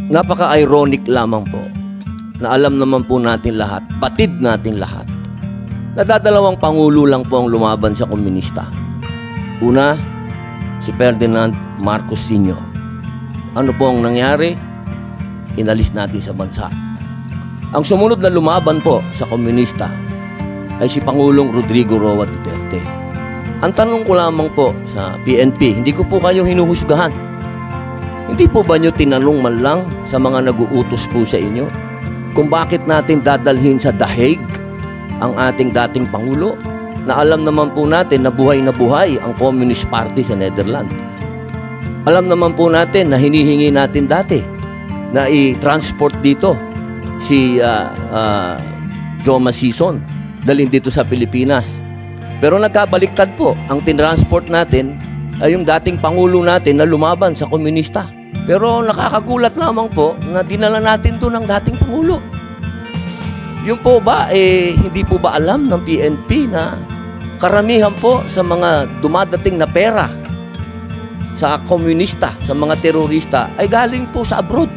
napaka-ironic lamang po na alam naman po natin lahat, batid natin lahat, na dadalawang pangulo lang po ang lumaban sa komunista. Una, si Ferdinand Marcos Sr. Ano po ang nangyari? Inalis natin sa bansa. Ang sumunod na lumaban po sa komunista ay si Pangulong Rodrigo Roa Duterte. Ang tanong ko lamang po sa PNP, hindi ko po kayo hinuhusgahan. Hindi po ba nyo tinanong man lang sa mga nag-uutos po sa inyo kung bakit natin dadalhin sa The Hague ang ating dating Pangulo na alam naman po natin na buhay ang Communist Party sa Netherlands. Alam naman po natin na hinihingi natin dati na i-transport dito si Joma Sison, dalhin dito sa Pilipinas. Pero nagkabaliktad po, ang tinransport natin ay yung dating Pangulo natin na lumaban sa komunista. Pero nakakagulat lamang po na dinala natin doon ang dating Pangulo. Yung po ba, hindi po ba alam ng PNP na karamihan po sa mga dumadating na pera sa komunista, sa mga terorista, ay galing po sa abroad.